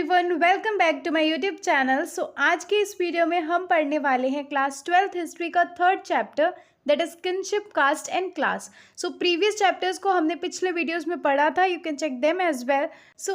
Everyone, welcome back to my YouTube channel. आज के इस वीडियो में हम पढ़ने वाले हैं क्लास 12th हिस्ट्री का third chapter, that is kinship, caste and class. Previous chapters को हमने पिछले वीडियोस में पढ़ा था, you can check them as well.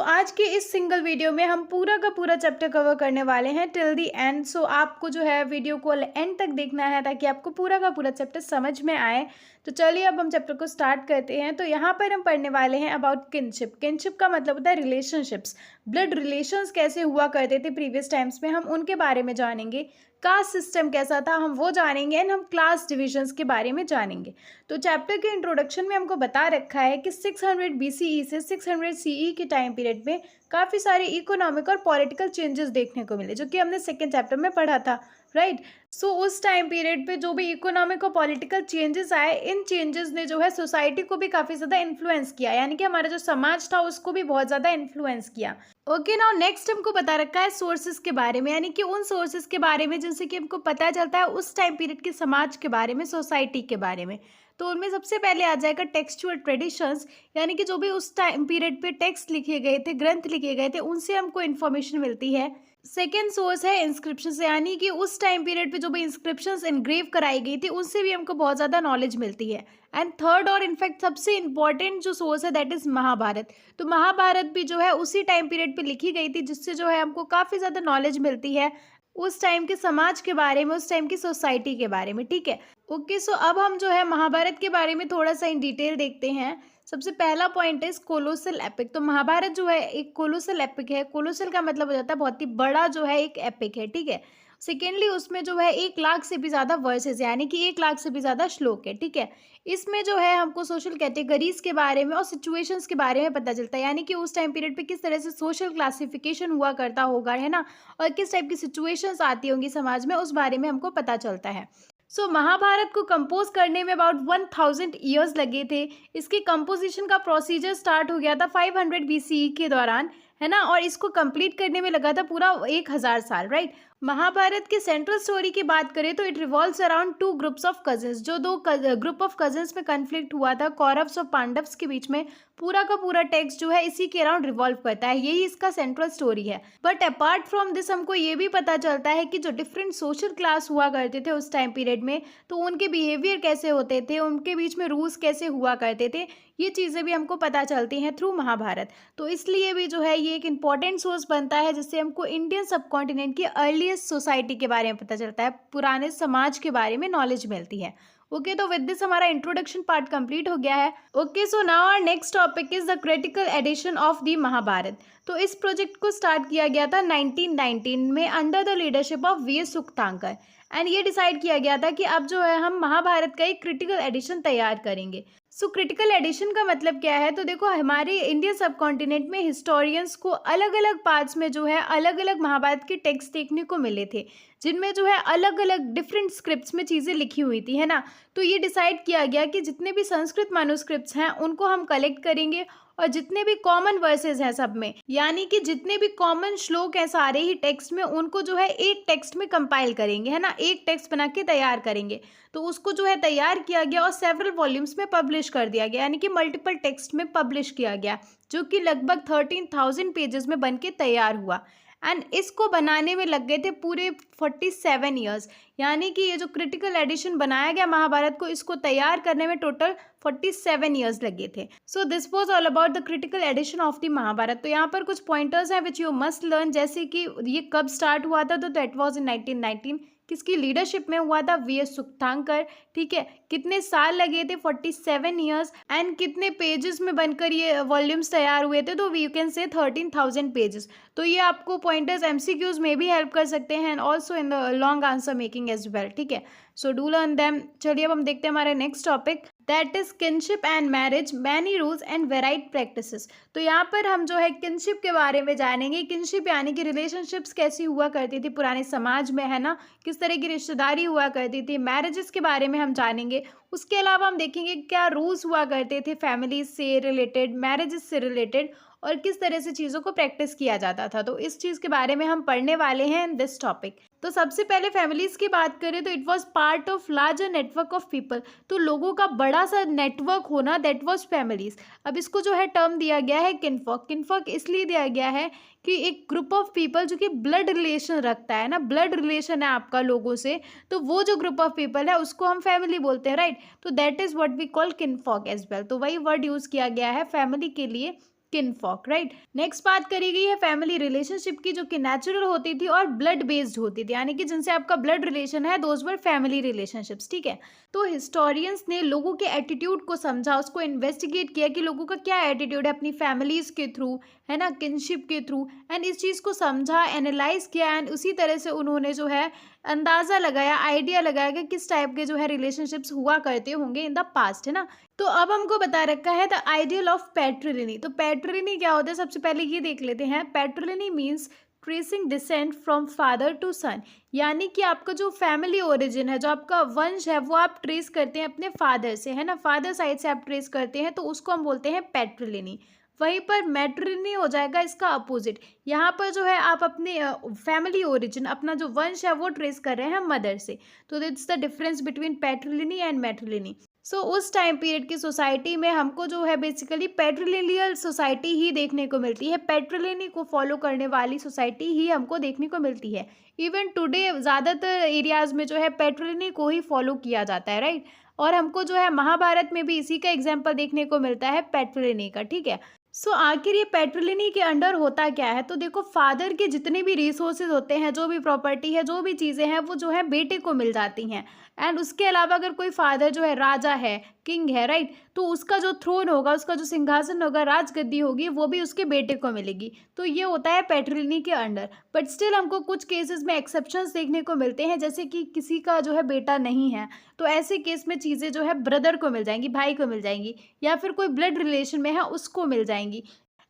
आज के इस सिंगल वीडियो में हम पूरा का पूरा चैप्टर कवर करने वाले हैं टिल दी एंड। आपको जो है वीडियो को एंड तक देखना है ताकि आपको पूरा का पूरा चैप्टर समझ में आए। तो चलिए अब हम चैप्टर को स्टार्ट करते हैं। तो यहाँ पर हम पढ़ने वाले हैं अबाउट किनशिप। किनशिप का मतलब होता है रिलेशनशिप्स, ब्लड रिलेशंस कैसे हुआ करते थे प्रीवियस टाइम्स में, हम उनके बारे में जानेंगे। कास्ट सिस्टम कैसा था हम वो जानेंगे एंड हम क्लास डिविजन्स के बारे में जानेंगे। तो चैप्टर के इंट्रोडक्शन में हमको बता रखा है कि 600 BCE से 600 CE के टाइम पीरियड में काफ़ी सारे इकोनॉमिक और पॉलिटिकल चेंजेस देखने को मिले, जो कि हमने सेकेंड चैप्टर में पढ़ा था, राइट। उस टाइम पीरियड पे जो भी इकोनॉमिक और पॉलिटिकल चेंजेस आए, इन चेंजेस ने जो है सोसाइटी को भी काफ़ी ज़्यादा इन्फ्लुएंस किया, यानी कि हमारा जो समाज था उसको भी बहुत ज़्यादा इन्फ्लुएंस किया। ओके, नाउ नेक्स्ट हमको बता रखा है सोर्सेज के बारे में, यानी कि उन सोर्सेज के बारे में जिनसे कि हमको पता चलता है उस टाइम पीरियड के समाज के बारे में, सोसाइटी के बारे में। तो उनमें सबसे पहले आ जाएगा टेक्सचुअल ट्रेडिशंस, यानी कि जो भी उस टाइम पीरियड पे टेक्स्ट लिखे गए थे, ग्रंथ लिखे गए थे, उनसे हमको इन्फॉर्मेशन मिलती है। सेकेंड सोर्स है इंस्क्रिप्शन, यानी कि उस टाइम पीरियड पे जो भी इंस्क्रिप्शंस इनग्रेव कराई गई थी उनसे भी हमको बहुत ज़्यादा नॉलेज मिलती है। एंड थर्ड और इनफैक्ट सबसे इंपॉर्टेंट जो सोर्स है दैट इज़ महाभारत। तो महाभारत भी जो है उसी टाइम पीरियड पे लिखी गई थी, जिससे जो है हमको काफ़ी ज़्यादा नॉलेज मिलती है उस टाइम के समाज के बारे में, उस टाइम की सोसाइटी के बारे में, ठीक है। ओके, अब हम जो है महाभारत के बारे में थोड़ा सा इन डिटेल देखते हैं। सबसे पहला पॉइंट है कोलोसल एपिक। तो महाभारत जो है एक कोलोसल एपिक है। कोलोसल का मतलब हो जाता है बहुत ही बड़ा जो है एक एपिक है, ठीक है। सेकेंडली उसमें जो है 1 लाख से भी ज़्यादा वर्सेस, यानी कि 1 लाख से भी ज़्यादा श्लोक है, ठीक है। इसमें जो है हमको सोशल कैटेगरीज के बारे में और सिचुएशंस के बारे में पता चलता है, यानी कि उस टाइम पीरियड पे किस तरह से सोशल क्लासिफिकेशन हुआ करता होगा, है ना, और किस टाइप की सिचुएशंस आती होंगी समाज में, उस बारे में हमको पता चलता है। महाभारत को कंपोज करने में अबाउट 1000 ईयर्स लगे थे। इसके कंपोजिशन का प्रोसीजर स्टार्ट हो गया था 500 BCE के दौरान, है ना, और इसको कंप्लीट करने में लगा था पूरा 1000 साल, राइट। महाभारत के सेंट्रल स्टोरी की बात करें तो it revolves around 2 groups of cousins. जो 2 ग्रुप ऑफ कजिन्स में कन्फ्लिक्ट हुआ था कौरव्स और पांडव्स के बीच में, पूरा का पूरा टेक्स्ट जो है इसी के अराउंड रिवॉल्व करता है, यही इसका सेंट्रल स्टोरी है। बट अपार्ट फ्रॉम दिस हमको ये भी पता चलता है कि जो डिफरेंट सोशल क्लास हुआ करते थे उस टाइम पीरियड में, तो उनके बिहेवियर कैसे होते थे, उनके बीच में रूल्स कैसे हुआ करते थे, ये चीज़ें भी हमको पता चलती हैं थ्रू महाभारत। तो इसलिए भी जो है ये एक इम्पॉर्टेंट सोर्स बनता है, जिससे हमको इंडियन सब कॉन्टिनेंट की अर्लीस्ट सोसाइटी के बारे में पता चलता है, पुराने समाज के बारे में नॉलेज मिलती है। ओके, तो विद दिस हमारा इंट्रोडक्शन पार्ट कंप्लीट हो गया है। Okay, so now our next topic is the critical edition of the Mahabharata. तो इस प्रोजेक्ट को स्टार्ट किया गया था 1919 में under the leadership of V S Sukthankar. And ये डिसाइड किया गया था कि अब जो है हम महाभारत का एक क्रिटिकल एडिशन तैयार करेंगे। क्रिटिकल एडिशन का मतलब क्या है, तो देखो हमारे इंडियन सब कॉन्टिनेंट में हिस्टोरियंस को अलग अलग पार्ट्स में जो है अलग अलग महाभारत के टेक्स्ट देखने को मिले थे, जिनमें जो है अलग अलग डिफरेंट स्क्रिप्ट्स में चीज़ें लिखी हुई थी, है ना। तो ये डिसाइड किया गया कि जितने भी संस्कृत मैन्युस्क्रिप्ट्स हैं उनको हम कलेक्ट करेंगे, और जितने भी कॉमन वर्सेस हैं सब में, यानी कि जितने भी कॉमन श्लोक हैं सारे ही टेक्स्ट में, उनको जो है एक टेक्स्ट में कंपाइल करेंगे, है ना, एक टेक्स्ट बना के तैयार करेंगे। तो उसको जो है तैयार किया गया और सेवरल वॉल्यूम्स में पब्लिश कर दिया गया, यानी कि मल्टीपल टेक्स्ट में पब्लिश किया गया, जो कि लगभग 13,000 पेजेस में बन के तैयार हुआ। एंड इसको बनाने में लग गए थे पूरे 47 ईयर्स, यानी कि ये जो क्रिटिकल एडिशन बनाया गया महाभारत को, इसको तैयार करने में टोटल 47 ईयर्स लगे थे। So this was all about the critical edition of the Mahabharata. तो यहाँ पर कुछ पॉइंटर्स हैं विच यू मस्ट लर्न, जैसे कि ये कब स्टार्ट हुआ था, तो दैट वॉज इन 1919। किसकी लीडरशिप में हुआ था, वी एस सुखतांकर, ठीक है। कितने साल लगे थे, 47 ईयर्स। एंड कितने पेजेस में बनकर ये वॉल्यूम्स तैयार हुए थे, तो we you can say 13,000 pages. तो ये आपको पॉइंटर्स MCQs में भी हेल्प कर सकते हैं and also in the long answer making as well, ठीक है। So do learn them. चलिए अब हम देखते हैं हमारे next topic, that is kinship and marriage, many rules and varied practices. तो यहाँ पर हम जो है किनशिप के बारे में जानेंगे। किनशिप यानी कि रिलेशनशिप्स कैसी हुआ करती थी पुराने समाज में, है ना, किस तरह की रिश्तेदारी हुआ करती थी। मैरिजेस के बारे में हम जानेंगे। उसके अलावा हम देखेंगे क्या रूल्स हुआ करते थे फैमिली से रिलेटेड, मैरिजेस से रिलेटेड, और किस तरह से चीज़ों को प्रैक्टिस किया जाता था। तो इस चीज़ के बारे में हम पढ़ने वाले हैं इन दिस टॉपिक। तो सबसे पहले फैमिलीज़ की बात करें तो it was part of larger network of people. तो लोगों का बड़ा सा नेटवर्क होना, दैट वॉज फैमिलीज़। अब इसको जो है टर्म दिया गया है किनफॉक। किनफॉक इसलिए दिया गया है कि एक ग्रुप ऑफ पीपल जो कि ब्लड रिलेशन रखता है ना, ब्लड रिलेशन है आपका लोगों से, तो वो जो ग्रुप ऑफ पीपल है उसको हम फैमिली बोलते हैं, राइट। तो that is what we call kinfolk as well. तो वही वर्ड यूज किया गया है फैमिली के लिए, किनफॉक, राइट। नेक्स्ट बात करी गई है फैमिली रिलेशनशिप की, जो कि नेचुरल होती थी और ब्लड बेस्ड होती थी, यानी कि जिनसे आपका ब्लड रिलेशन है, दोज वर फैमिली रिलेशनशिप्स, ठीक है। तो हिस्टोरियंस ने लोगों के एटीट्यूड को समझा, उसको इन्वेस्टिगेट किया कि लोगों का क्या एटीट्यूड है अपनी फैमिलीज के थ्रू, है ना, किनशिप के थ्रू, एंड इस चीज़ को समझा, एनालाइज किया, एंड उसी तरह से उन्होंने जो है अंदाज़ा लगाया, आइडिया लगाया कि किस टाइप के जो है रिलेशनशिप्स हुआ करते होंगे इन द पास्ट, है ना। तो अब हमको बता रखा है द आइडियल ऑफ पैट्रिलिनी। तो पैट्रिलिनी क्या होता है, सबसे पहले ये देख लेते हैं। Patriliny means tracing descent from father to son, यानी कि आपका जो फैमिली ओरिजिन है, जो आपका वंश है, वो आप ट्रेस करते हैं अपने फादर से, है ना, फादर साइड से आप ट्रेस करते हैं, तो उसको हम बोलते हैं पैट्रिलिनी। वहीं पर मैट्रिलिनी हो जाएगा इसका अपोजिट। यहाँ पर जो है आप अपने फैमिली ओरिजिन, अपना जो वंश है वो ट्रेस कर रहे हैं मदर से। तो that's the difference between patriliny and matriliny. So उस टाइम पीरियड की सोसाइटी में हमको जो है बेसिकली पैट्रिलिनियल सोसाइटी ही देखने को मिलती है, पैट्रिलिनी को फॉलो करने वाली सोसाइटी ही हमको देखने को मिलती है। इवन टुडे ज़्यादातर एरियाज़ में जो है पैट्रिलिनी को ही फॉलो किया जाता है, राइट। और हमको जो है महाभारत में भी इसी का एग्जाम्पल देखने को मिलता है पैट्रिलिनी का, ठीक है। सो आखिर ये पैट्रिलिनी के अंडर होता क्या है, तो देखो फादर के जितने भी रिसोर्सेज होते हैं, जो भी प्रॉपर्टी है, जो भी चीज़ें हैं, वो जो है बेटे को मिल जाती हैं। एंड उसके अलावा अगर कोई फादर जो है राजा है, किंग है, राइट, तो उसका जो थ्रोन होगा, उसका जो सिंहासन होगा, राजगद्दी होगी, वो भी उसके बेटे को मिलेगी। तो ये होता है पैट्रिलिनी के अंडर। बट स्टिल हमको कुछ केसेस में एक्सेप्शंस देखने को मिलते हैं, जैसे कि किसी का जो है बेटा नहीं है, तो ऐसे केस में चीज़ें जो है ब्रदर को मिल जाएंगी, भाई को मिल जाएंगी, या फिर कोई ब्लड रिलेशन में है उसको मिल जाएंगी।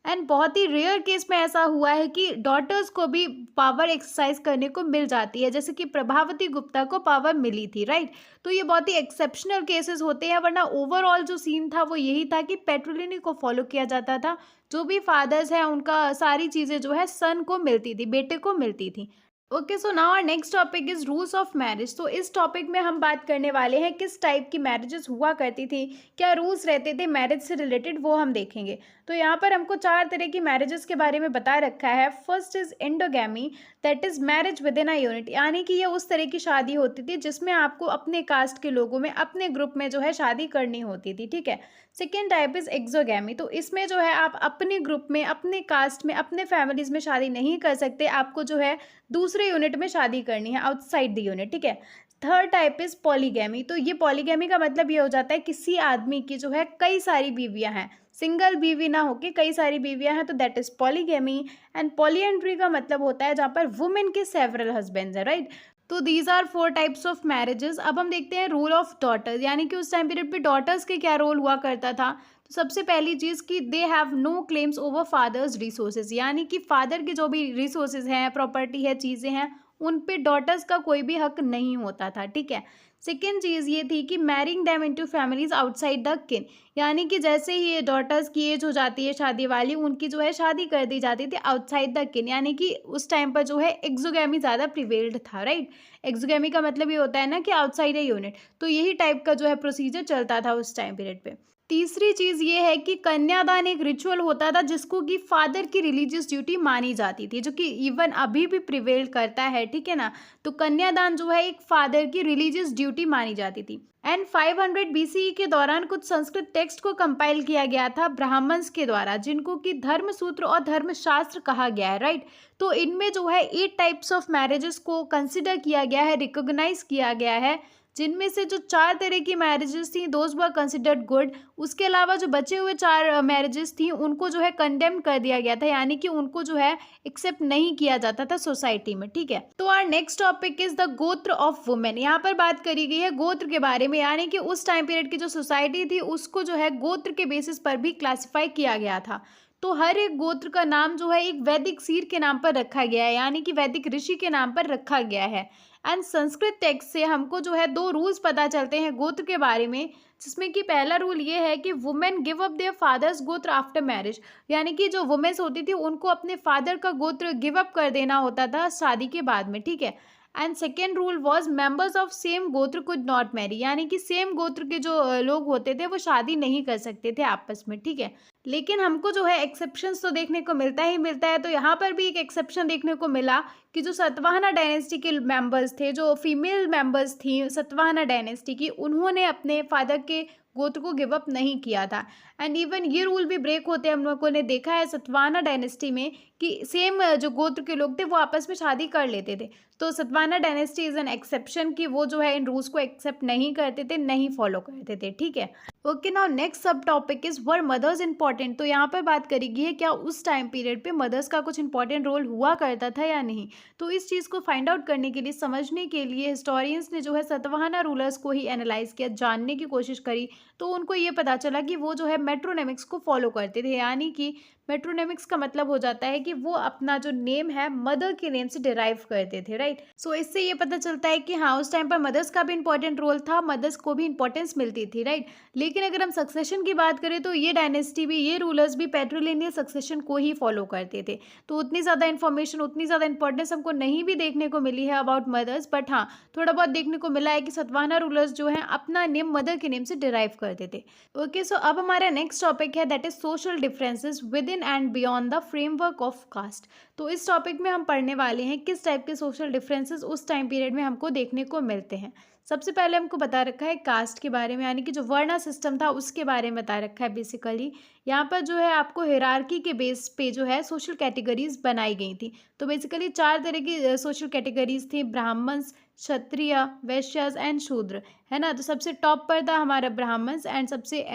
एंड बहुत ही रेयर केस में ऐसा हुआ है कि डॉटर्स को भी पावर एक्सरसाइज करने को मिल जाती है, जैसे कि प्रभावती गुप्ता को पावर मिली थी, राइट। तो ये बहुत ही एक्सेप्शनल केसेस होते हैं, वरना ओवरऑल जो सीन था वो यही था कि पैट्रिलिनी को फॉलो किया जाता था। जो भी फादर्स हैं उनका सारी चीज़ें जो है सन को मिलती थी, बेटे को मिलती थी। Okay, so now our next topic is rules of marriage. तो इस टॉपिक में हम बात करने वाले हैं किस टाइप की मैरिजेस हुआ करती थी, क्या रूल्स रहते थे मैरिज से रिलेटेड, वो हम देखेंगे। तो यहाँ पर हमको 4 तरह की मैरिजेस के बारे में बता रखा है। First is endogamy, that is marriage with in a unit, यानी कि ये उस तरह की शादी होती थी जिसमें आपको अपने कास्ट के लोगों में, अपने ग्रुप में जो है शादी करनी होती थी, ठीक है। सेकेंड टाइप इज एक्सोगैमी, तो इसमें जो है आप अपने ग्रुप में, अपने कास्ट में, अपने फैमिलीज में शादी नहीं कर सकते, आपको जो है दूसरे यूनिट में शादी करनी है, आउटसाइड द यूनिट, ठीक है। थर्ड टाइप इज पॉलीगैमी, तो ये पॉलीगैमी का मतलब ये हो जाता है किसी आदमी की जो है कई सारी बीवियां हैं, सिंगल बीवी ना होके कई सारी बीवियां हैं, तो that is polygamy. And polyandry का मतलब होता है जहाँ पर वुमेन के सेवरल हस्बैंड्स हैं, राइट। तो these are 4 types of marriages. अब हम देखते हैं रोल ऑफ डॉटर्स, यानी कि उस टाइम पीरियड पे डॉटर्स के क्या रोल हुआ करता था। तो सबसे पहली चीज़ कि they have no claims over fathers resources, यानी कि फादर के जो भी रिसोर्सेज हैं, प्रॉपर्टी है, चीज़ें हैं, उन पे डॉटर्स का कोई भी हक नहीं होता था, ठीक है। सेकेंड चीज़ ये थी कि marrying them into families outside the किन, यानी कि जैसे ही ये डॉटर्स की एज हो जाती है शादी वाली, उनकी जो है शादी कर दी जाती थी आउटसाइड द किन, यानी कि उस टाइम पर जो है एक्सोगैमी ज़्यादा प्रिवेल्ड था, राइट। एक्सोगैमी का मतलब ये होता है ना कि आउटसाइड ए यूनिट, तो यही टाइप का जो है प्रोसीजर चलता था उस टाइम पीरियड पे। तीसरी चीज़ ये है कि कन्यादान एक रिचुअल होता था जिसको कि फादर की रिलीजियस ड्यूटी मानी जाती थी, जो कि इवन अभी भी प्रिवेल करता है, ठीक है ना। तो कन्यादान जो है एक फादर की रिलीजियस ड्यूटी मानी जाती थी। एंड 500 BCE के दौरान कुछ संस्कृत टेक्स्ट को कंपाइल किया गया था ब्राह्मण्स के द्वारा, जिनको कि धर्मसूत्र और धर्मशास्त्र कहा गया है, राइट। तो इनमें जो है 8 टाइप्स ऑफ मैरिजेस को कंसिडर किया गया है, रिकॉग्नाइज किया गया है, जिनमें से जो 4 तरह की मैरिजेस थी दोज वर कंसिडर्ड गुड। उसके अलावा जो बचे हुए 4 मैरिजेस थी उनको जो है कंडेम कर दिया गया था, यानी कि उनको जो है एक्सेप्ट नहीं किया जाता था सोसाइटी में, ठीक है। तो our next topic is the gotra of women. यहाँ पर बात करी गई है गोत्र के बारे में, यानी कि उस टाइम पीरियड की जो सोसाइटी थी उसको जो है गोत्र के बेसिस पर भी क्लासिफाई किया गया था। तो हर एक गोत्र का नाम जो है एक वैदिक सीर के नाम पर रखा गया है, यानी कि वैदिक ऋषि के नाम पर रखा गया है। एंड संस्कृत टेक्स्ट से हमको जो है 2 रूल्स पता चलते हैं गोत्र के बारे में, जिसमें कि पहला रूल ये है कि women give up their fathers gotra after marriage, यानी कि जो वुमेन्स होती थी उनको अपने फादर का गोत्र गिव अप कर देना होता था शादी के बाद में, ठीक है। And second rule was members of same गोत्र कुड नॉट मैरी, यानी कि सेम गोत्र के जो लोग होते थे वो शादी नहीं कर सकते थे आपस में, ठीक है। लेकिन हमको जो है एक्सेप्शंस तो देखने को मिलता ही मिलता है। तो यहाँ पर भी एक एक्सेप्शन देखने को मिला कि जो सतवाहना डायनेस्टी के मेंबर्स थे, जो फीमेल मेंबर्स थी सतवाहना डायनेस्टी की, उन्होंने अपने फादर के गोत्र को गिव अप नहीं किया था। एंड इवन ये रूल भी ब्रेक होते हम लोगों ने देखा है सतवाहना डायनेस्टी में कि सेम जो गोत्र के लोग थे वो आपस में शादी कर लेते थे। तो Satavahana dynasty is an exception कि वो जो है इन रूल्स को एक्सेप्ट नहीं करते थे, नहीं फॉलो करते थे, ठीक है। Okay, now next sub topic is were mothers important. तो यहाँ पर बात करेगी है क्या उस टाइम पीरियड पे मदर्स का कुछ इंपॉर्टेंट रोल हुआ करता था या नहीं। तो इस चीज़ को फाइंड आउट करने के लिए, समझने के लिए हिस्टोरियंस ने जो है सतवाहना रूलर्स को ही एनालाइज किया, जानने की कोशिश करी। तो उनको ये पता चला कि वो जो है मेट्रोनेमिक्स को फॉलो करते थे, यानी कि मेट्रोनेमिक्स का मतलब हो जाता है कि वो अपना जो नेम है मदर के नेम से डिराइव करते थे, राइट। सो इससे ये पता चलता है कि हाँ उस टाइम पर मदर्स का भी इंपॉर्टेंट रोल था, मदर्स को भी इंपॉर्टेंस मिलती थी, राइट। लेकिन अगर हम सक्सेशन की बात करें तो ये डायनेस्टी भी, ये रूलर्स भी पैट्रिलिनियल सक्सेशन को ही फॉलो करते थे। तो उतनी ज़्यादा इन्फॉर्मेशन, उतनी ज़्यादा इंपॉर्टेंस हमको नहीं भी देखने को मिली है अबाउट मदर्स, बट हाँ थोड़ा बहुत देखने को मिला है कि सतवाहना रूलर्स जो है अपना नेम मदर के नेम से डिराइव करते थे। ओके, सो अब हमारा नेक्स्ट टॉपिक है that is social differences within and beyond the framework of caste. तो इस टॉपिक में हम पढ़ने वाले हैं किस टाइप के सोशल डिफरेंसेस उस टाइम पीरियड में हमको देखने को मिलते हैं। सबसे पहले हमको बता रखा है कास्ट के बारे में, यानी कि जो वर्णा सिस्टम था उसके बारे में बता रखा है। बेसिकली यहाँ पर जो है आपको हिरार्की के बेस पे जो है सोशल कैटेगरीज बनाई गई थी। तो बेसिकली 4 तरह की सोशल कैटेगरीज थी, ब्राह्मण्स, क्षत्रिय, वैश्यस एंड शूद्र, है ना। तो सबसे टॉप पर था हमारा ब्राह्मण्स एंड सबसे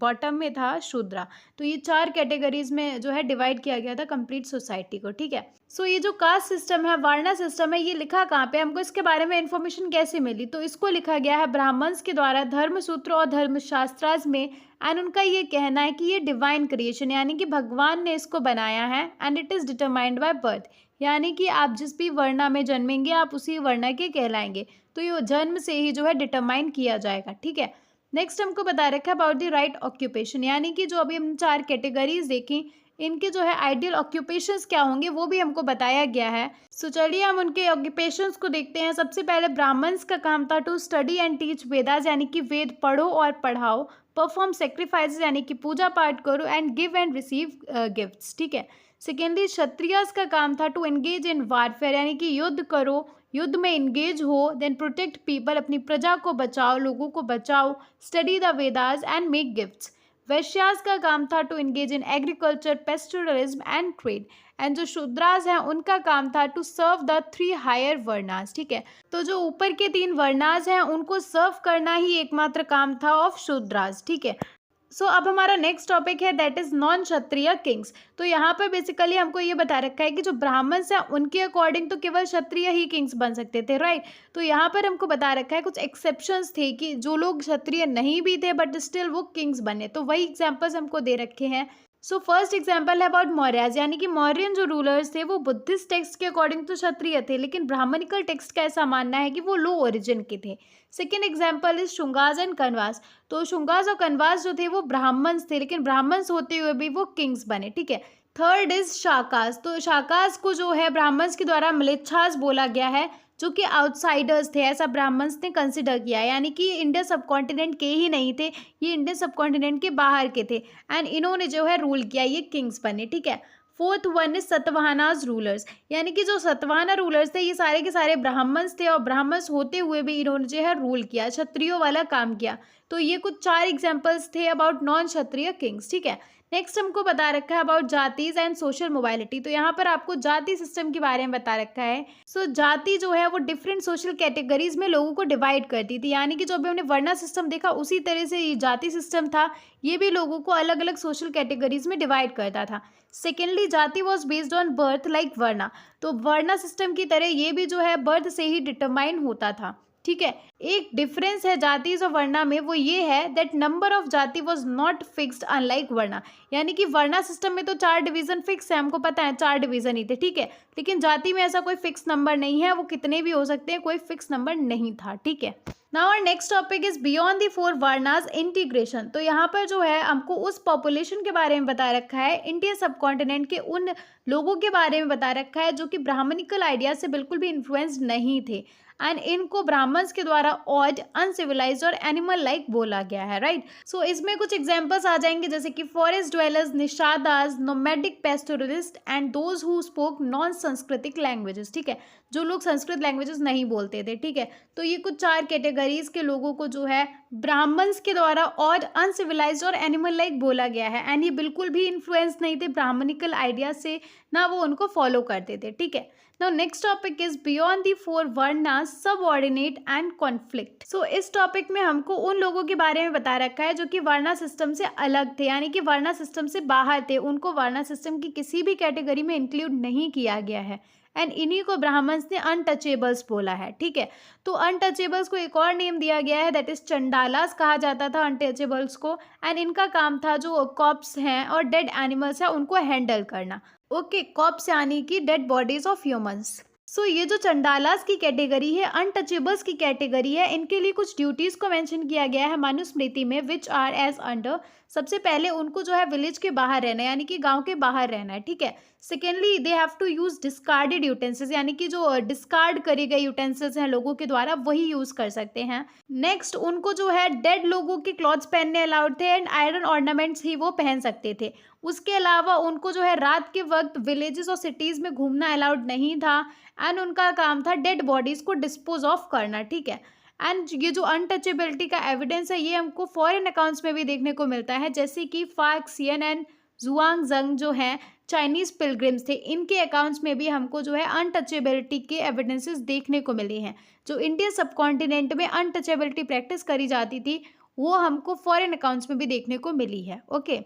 बॉटम में था शूद्रा। तो ये 4 कैटेगरीज में जो है डिवाइड किया गया था कंप्लीट सोसाइटी को, ठीक है। सो ये जो कास्ट सिस्टम है, वर्णा सिस्टम है, ये लिखा कहाँ पे, हमको इसके बारे में इन्फॉर्मेशन कैसे मिली। तो इसको लिखा गया है ब्राह्मण्स के द्वारा धर्मसूत्र और धर्मशास्त्रास में। एंड उनका ये कहना है कि ये डिवाइन क्रिएशन, यानी कि भगवान ने इसको बनाया है। And it is determined by birth, यानी कि आप जिस भी वर्णा में जन्मेंगे आप उसी वर्णा के कहलाएंगे। तो ये जन्म से ही जो है डिटरमाइन किया जाएगा, ठीक है। नेक्स्ट हमको बता रखा है अबाउट द राइट ऑक्यूपेशन, यानी कि जो अभी हम 4 कैटेगरीज देखी, इनके जो है आइडियल ऑक्यूपेशंस क्या होंगे वो भी हमको बताया गया है। सो चलिए हम उनके ऑक्यूपेशंस को देखते हैं। सबसे पहले ब्राह्मण्स का काम था to study and teach Vedas, यानी कि वेद पढ़ो और पढ़ाओ। परफॉर्म सेक्रीफाइसेस, यानी कि पूजा पाठ करो। And give and receive gifts, ठीक है। सेकेंडली क्षत्रियस का काम था टू एंगेज इन वारफेयर, यानी कि युद्ध करो, युद्ध में इंगेज हो। देन प्रोटेक्ट पीपल, अपनी प्रजा को बचाओ, लोगों को बचाओ। Study the Vedas and make gifts. Vaishyas का काम था to engage in agriculture, pastoralism and trade. And जो शूद्रास हैं उनका काम था to serve the 3 higher varnas, ठीक है। तो जो ऊपर के 3 वर्णास हैं उनको सर्व करना ही एकमात्र काम था ऑफ शूद्रास, ठीक है। सो अब हमारा नेक्स्ट टॉपिक है that is non Kshatriya Kings. तो यहाँ पर बेसिकली हमको ये बता रखा है कि जो ब्राह्मण्स हैं उनके अकॉर्डिंग तो केवल क्षत्रिय ही किंग्स बन सकते थे, राइट। तो यहाँ पर हमको बता रखा है कुछ एक्सेप्शंस थे कि जो लोग क्षत्रिय नहीं भी थे बट स्टिल वो किंग्स बने। तो वही एग्जाम्पल्स हमको दे रखे हैं। सो फर्स्ट एग्जाम्पल है अबाउट मौर्याज, यानी कि मौर्यन जो रूलर्स थे वो बुद्धिस्ट टेक्स्ट के अकॉर्डिंग तो क्षत्रिय थे, लेकिन ब्राह्मणिकल टेक्स्ट का ऐसा मानना है कि वो लो ओरिजिन के थे। Second example is Shungas and Kanvas. तो शुंगास और कनवास जो थे वो ब्राह्मण्स थे, लेकिन ब्राह्मण्स होते हुए भी वो किंग्स बने, ठीक है। Third is Shakas. तो शाकास को जो है ब्राह्मण्स के द्वारा म्लेच्छास बोला गया है, जो कि आउटसाइडर्स थे, ऐसा ब्राह्मण्स ने कंसिडर किया, यानी कि इंडिया सब कॉन्टिनेंट के ही नहीं थे, ये इंडियन सब कॉन्टिनेंट के बाहर के थे। एंड इन्होंने जो है रूल किया, ये किंग्स बने, ठीक है। Fourth one is Satavahanas rulers, यानी कि जो सतवाहना रूलर्स थे ये सारे के सारे ब्राह्मण्स थे, और ब्राह्मण्स होते हुए भी इन्होंने जो है रूल किया, क्षत्रियों वाला काम किया। तो ये कुछ 4 एग्जाम्पल्स थे अबाउट नॉन क्षत्रिय किंग्स, ठीक है। नेक्स्ट हमको बता रखा है अबाउट जातीज एंड सोशल मोबाइलिटी। तो यहाँ पर आपको जाति सिस्टम के बारे में बता रखा है। सो जाति जो है वो डिफरेंट सोशल कैटेगरीज में लोगों को डिवाइड करती थी, यानी कि जो अभी हमने वर्णा सिस्टम देखा उसी तरह से ये जाति सिस्टम था, ये भी लोगों को अलग अलग सोशल कैटेगरीज में डिवाइड करता था। Secondly jati was based on birth like varna. तो वर्णा सिस्टम की तरह ये भी जो है बर्थ से ही डिटरमाइन होता था। ठीक है। एक डिफरेंस है जातिज और वर्णा में, वो ये है दैट नंबर ऑफ जाति वाज नॉट फिक्स्ड अनलाइक वर्णा। यानी कि वर्णा सिस्टम में तो 4 डिवीजन फिक्स है, हमको पता है 4 डिवीजन ही थे, ठीक है। लेकिन जाति में ऐसा कोई फिक्स नंबर नहीं है, वो कितने भी हो सकते हैं, कोई फिक्स नंबर नहीं था, ठीक है। Now our next topic is beyond the 4 varnas integration. तो यहाँ पर जो है हमको उस पॉपुलेशन के बारे में बता रखा है, इंडियन सब कॉन्टिनेंट के उन लोगों के बारे में बता रखा है जो कि ब्राह्मणिकल आइडिया से बिल्कुल भी इन्फ्लुएंस नहीं थे, एंड इनको ब्राह्मण्स के द्वारा ऑड, अनसिविलाइज्ड और एनिमल लाइक बोला गया है, राइट। सो इसमें कुछ एग्जांपल्स आ जाएंगे जैसे कि forest dwellers, Nishadas, nomadic pastoralists and those who spoke non Sanskritic languages, ठीक है, जो लोग संस्कृत लैंग्वेजेस नहीं बोलते थे, ठीक है। तो ये कुछ 4 कैटेगरीज के लोगों को जो है ब्राह्मण्स के द्वारा ऑड, अनसिविलाइज्ड और एनिमल लाइक बोला गया है, एंड ये बिल्कुल भी इन्फ्लुएंस नहीं थे ब्राह्मणिकल आइडिया से, ना वो उनको फॉलो करते थे, ठीक है। Now next topic is beyond the 4 varnas, subordinate and conflict. So इस टॉपिक में हमको उन लोगों के बारे में बता रखा है जो कि वर्ना सिस्टम से अलग थे, यानी कि वर्ना सिस्टम से बाहर थे, उनको वर्ना सिस्टम की किसी भी कैटेगरी में इंक्लूड नहीं किया गया है, एंड इन्हीं को ब्राह्मण्स ने अनटचेबल्स बोला है, ठीक है। तो अनटचेबल्स को एक और नेम दिया गया है, दैट इज चंडालास कहा जाता था अनटचेबल्स को, एंड इनका काम था जो कॉप्स हैं और डेड एनिमल्स हैं उनको हैंडल करना। ओके, कॉप्स यानी कि डेड बॉडीज ऑफ ह्यूमंस। सो ये जो चंडालास की कैटेगरी है, अनटचेबल्स की कैटेगरी है, इनके लिए कुछ ड्यूटीज को मेंशन किया गया है मनुस्मृति में, विच आर एज अंडर। सबसे पहले उनको जो है विलेज के बाहर रहना है, यानी कि गांव के बाहर रहना है, ठीक है। Secondly they have to use discarded utensils, यानी कि जो डिस्कार्ड करी गई यूटेंसिल्स हैं लोगों के द्वारा वही यूज कर सकते हैं। नेक्स्ट उनको जो है डेड लोगों के क्लॉथ्स पहनने अलाउड थे, एंड आयरन ऑर्नामेंट्स ही वो पहन सकते थे। उसके अलावा उनको जो है रात के वक्त विलेजेस और सिटीज में घूमना अलाउड नहीं था, एंड उनका काम था डेड बॉडीज को डिस्पोज ऑफ करना, ठीक है। एंड ये जो अनटचेबिलिटी का एविडेंस है ये हमको फॉरेन अकाउंट्स में भी देखने को मिलता है, जैसे कि फाक्सियन एंड जुआंग जंग जो हैं चाइनीज पिलग्रिम्स थे, इनके अकाउंट्स में भी हमको जो है अनटचेबिलिटी के एविडेंसेस देखने को मिले हैं। जो इंडियन सब कॉन्टिनेंट में अनटचेबिलिटी प्रैक्टिस करी जाती थी वो हमको फॉरेन अकाउंट्स में भी देखने को मिली है। Okay,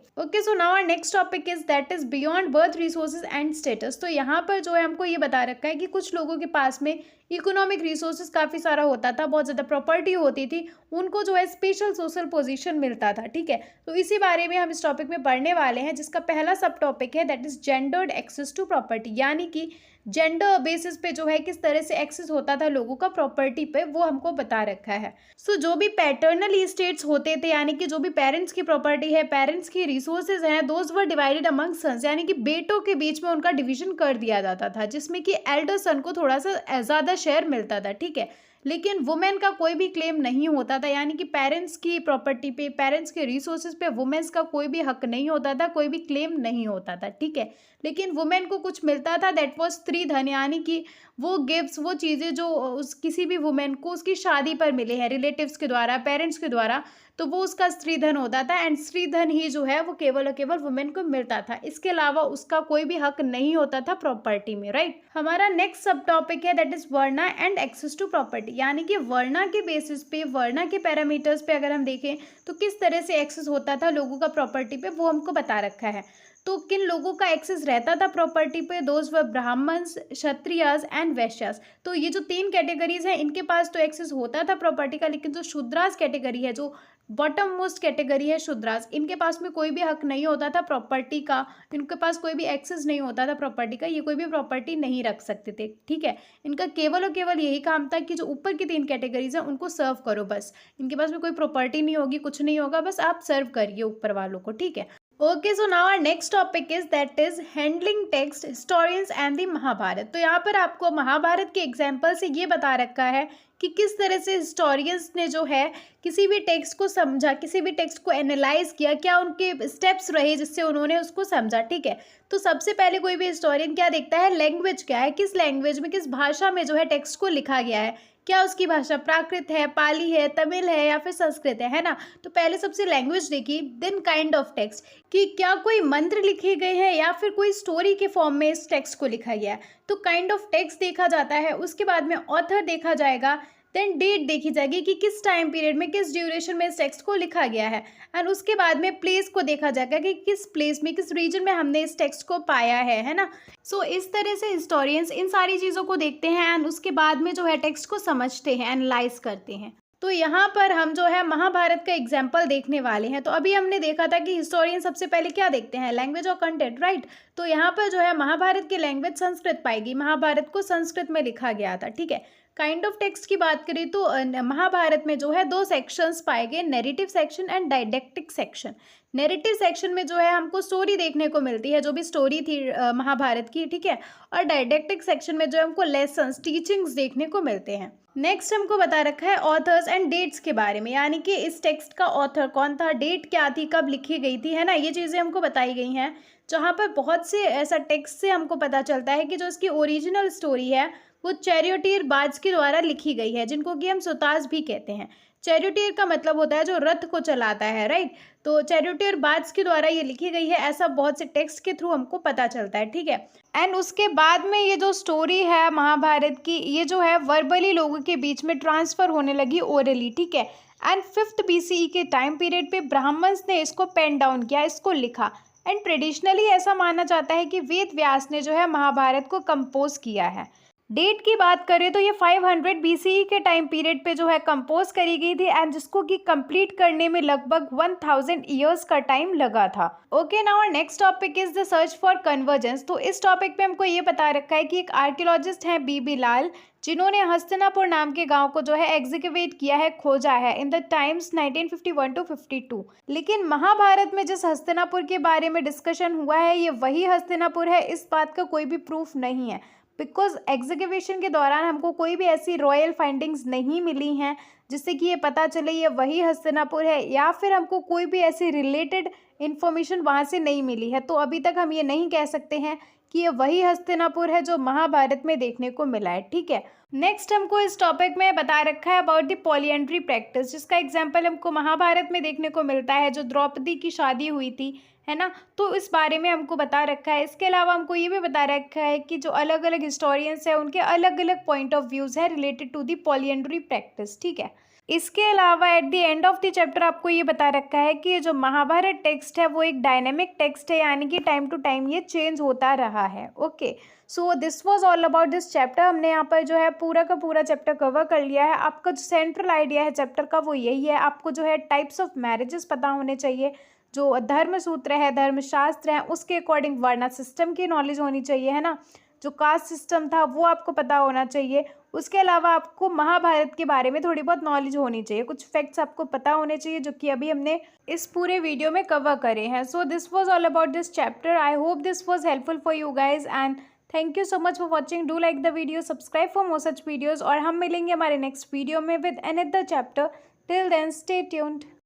so now our next topic is that is beyond birth resources and status. तो यहाँ पर जो है हमको ये बता रखा है कि कुछ लोगों के पास में इकोनॉमिक रिसोर्सेज काफ़ी सारा होता था, बहुत ज़्यादा प्रॉपर्टी होती थी, उनको जो है स्पेशल सोशल पोजीशन मिलता था, ठीक है। तो इसी बारे में हम इस टॉपिक में पढ़ने वाले हैं, जिसका पहला सब टॉपिक है that is gendered access to property, यानी कि जेंडर बेसिस पे जो है किस तरह से एक्सेस होता था लोगों का प्रॉपर्टी पे, वो हमको बता रखा है। सो जो भी पैटर्नल इस्टेट्स होते थे, यानी कि जो भी पेरेंट्स की प्रॉपर्टी है, पेरेंट्स की रिसोर्सेज हैं, those were divided among sons, यानी कि बेटों के बीच में उनका डिवीजन कर दिया जाता था, जिसमें कि एल्डर सन को थोड़ा सा ज़्यादा शेयर मिलता था, ठीक है। लेकिन वुमेन का कोई भी क्लेम नहीं होता था, यानी कि पेरेंट्स की प्रॉपर्टी पे, पेरेंट्स के रिसोर्सेज पे वुमेन्स का कोई भी हक नहीं होता था, कोई भी क्लेम नहीं होता था, ठीक है। लेकिन वुमेन को कुछ मिलता था, दैट वाज स्त्री धन, यानी कि वो गिफ्ट्स, वो चीज़ें जो उस किसी भी वुमेन को उसकी शादी पर मिले हैं रिलेटिव्स के द्वारा, पेरेंट्स के द्वारा, तो वो उसका स्त्री धन होता था, एंड स्त्री धन ही जो है वो केवल और केवल वुमेन को मिलता था, इसके अलावा उसका कोई भी हक नहीं होता था प्रॉपर्टी में, राइट। हमारा नेक्स्ट सब टॉपिक है that is varna and access to property, यानी कि वर्ना के बेसिस पे, वर्ना के पैरामीटर्स पे अगर हम देखें तो किस तरह से एक्सेस होता था लोगों का प्रॉपर्टी पे, वो हमको बता रखा है। तो किन लोगों का एक्सेस रहता था प्रॉपर्टी पे, those were Brahmins, Kshatriyas and Vaishyas. तो ये जो 3 कैटेगरीज हैं इनके पास तो एक्सेस होता था प्रॉपर्टी का, लेकिन जो शूद्रास कैटेगरी है, जो बॉटम मोस्ट कैटेगरी है शूद्रास, इनके पास में कोई भी हक नहीं होता था प्रॉपर्टी का, इनके पास कोई भी एक्सेस नहीं होता था प्रॉपर्टी का, ये कोई भी प्रॉपर्टी नहीं रख सकते थे, ठीक है। इनका केवल और केवल यही काम था कि जो ऊपर की 3 कैटेगरीज हैं उनको सर्व करो, बस। इनके पास में कोई प्रॉपर्टी नहीं होगी, कुछ नहीं होगा, बस आप सर्व करिए ऊपर वालों को, ठीक है। Okay, so now our next topic is that is handling text, historians and the Mahabharata. तो यहाँ पर आपको महाभारत के एग्जाम्पल से ये बता रखा है कि किस तरह से हिस्टोरियंस ने जो है किसी भी टेक्स्ट को समझा, किसी भी टेक्स्ट को एनालाइज किया, क्या उनके स्टेप्स रहे जिससे उन्होंने उसको समझा, ठीक है। तो सबसे पहले कोई भी हिस्टोरियन क्या देखता है, लैंग्वेज क्या है, किस लैंग्वेज में, किस भाषा में जो है टेक्स्ट को लिखा गया है, क्या उसकी भाषा प्राकृत है, पाली है, तमिल है या फिर संस्कृत है ना। तो पहले सबसे लैंग्वेज देखी, देन काइंड ऑफ टेक्स्ट, कि क्या कोई मंत्र लिखे गए हैं या फिर कोई स्टोरी के फॉर्म में इस टेक्स्ट को लिखा गया है। तो काइंड ऑफ टेक्स्ट देखा जाता है, उसके बाद में ऑथर देखा जाएगा, देन डेट देखी जाएगी कि किस टाइम पीरियड में किस ड्यूरेशन में इस टेक्स्ट को लिखा गया है, एंड उसके बाद में प्लेस को देखा जाएगा कि किस प्लेस में किस रीजन में हमने इस टेक्स्ट को पाया है ना। सो इस तरह से हिस्टोरियंस इन सारी चीज़ों को देखते हैं एंड उसके बाद में जो है टेक्स्ट को समझते हैं, एनालाइज करते हैं। तो यहाँ पर हम जो है महाभारत का एग्जाम्पल देखने वाले हैं। तो अभी हमने देखा था कि हिस्टोरियन सबसे पहले क्या देखते हैं, लैंग्वेज और कंटेंट, राइट। तो यहाँ पर जो है महाभारत की लैंग्वेज संस्कृत पाएगी, महाभारत को संस्कृत में लिखा गया था, ठीक है। काइंड ऑफ टेक्स्ट की बात करें तो महाभारत में जो है 2 सेक्शंस पाए गए, narrative section and didactic section. Narrative section में जो है हमको स्टोरी देखने को मिलती है, जो भी स्टोरी थी महाभारत की, ठीक है। और डायडेक्टिक सेक्शन में जो है हमको लेसन्स, टीचिंग्स देखने को मिलते हैं। नेक्स्ट हमको बता रखा है ऑथर्स एंड डेट्स के बारे में, यानी कि इस टेक्स्ट का ऑथर कौन था, डेट क्या थी, कब लिखी गई थी, है ना। ये चीज़ें हमको बताई गई हैं, जहाँ पर बहुत से ऐसा टेक्स्ट से हमको पता चलता है कि जो इसकी ओरिजिनल स्टोरी है वो चैरियोटियर बार्ड्स के द्वारा लिखी गई है, जिनको कि हम सुतास भी कहते हैं। चैरियोटियर का मतलब होता है जो रथ को चलाता है, राइट। तो चैरियोटियर बार्ड्स के द्वारा ये लिखी गई है, ऐसा बहुत से टेक्स्ट के थ्रू हमको पता चलता है, ठीक है। एंड उसके बाद में ये जो स्टोरी है महाभारत की, ये जो है वर्बली लोगों के बीच में ट्रांसफर होने लगी ओरली, ठीक है। एंड 5th BCE के टाइम पीरियड पे ब्राह्मण्स ने इसको पेन डाउन किया, इसको लिखा। एंड ट्रेडिशनली ऐसा माना जाता है कि वेद व्यास ने जो है महाभारत को कंपोज किया है। डेट की बात करें तो ये 500 BCE के टाइम पीरियड पे जो है कंपोज करी गई थी, एंड जिसको कि कंप्लीट करने में लगभग 1000 ईयर्स का टाइम लगा था। Okay, now our next topic is the search for convergence. तो इस टॉपिक पे हमको ये बता रखा है कि एक आर्कियोलॉजिस्ट हैं बीबी लाल, जिन्होंने हस्तिनापुर नाम के गांव को जो है एग्जीक्यूट किया है, खोजा है इन द टाइम्स 1951 to 52। लेकिन महाभारत में जिस हस्तिनापुर के बारे में डिस्कशन हुआ है ये वही हस्तिनापुर है, इस बात का कोई भी प्रूफ नहीं है, बिकॉज एग्जीक्यूशन के दौरान हमको कोई भी ऐसी रॉयल फाइंडिंग्स नहीं मिली हैं जिससे कि ये पता चले ये वही हस्तिनापुर है, या फिर हमको कोई भी ऐसी रिलेटेड इन्फॉर्मेशन वहाँ से नहीं मिली है। तो अभी तक हम ये नहीं कह सकते हैं कि ये वही हस्तिनापुर है जो महाभारत में देखने को मिला है, ठीक है। नेक्स्ट हमको इस टॉपिक में बता रखा है अबाउट द पॉलीएंड्री प्रैक्टिस, जिसका एग्जाम्पल हमको महाभारत में देखने को मिलता है, जो द्रौपदी की शादी हुई थी, है ना। तो इस बारे में हमको बता रखा है। इसके अलावा हमको ये भी बता रखा है कि जो अलग अलग हिस्टोरियंस हैं उनके अलग अलग पॉइंट ऑफ व्यूज़ है related to the polyandry practice, ठीक है। इसके अलावा at the end of the chapter आपको ये बता रखा है कि जो महाभारत टेक्स्ट है वो एक डायनेमिक टेक्स्ट है, यानी कि टाइम टू टाइम ये चेंज होता रहा है। Okay, so this was all about this chapter. हमने यहाँ पर जो है पूरा का पूरा चैप्टर कवर कर लिया है। आपका जो सेंट्रल आइडिया है चैप्टर का वो यही है, आपको जो है टाइप्स ऑफ मैरिजेस पता होने चाहिए, जो धर्म सूत्र है, धर्मशास्त्र है, उसके अकॉर्डिंग वर्णा सिस्टम की नॉलेज होनी चाहिए, है ना। जो कास्ट सिस्टम था वो आपको पता होना चाहिए। उसके अलावा आपको महाभारत के बारे में थोड़ी बहुत नॉलेज होनी चाहिए, कुछ फैक्ट्स आपको पता होने चाहिए जो कि अभी हमने इस पूरे वीडियो में कवर करे हैं। So this was all about this chapter. I hope this was helpful for you guys, and thank you so much for watching. Do like the video, subscribe for more such videos, और हम मिलेंगे हमारे next video में with another chapter. Till then stay tuned.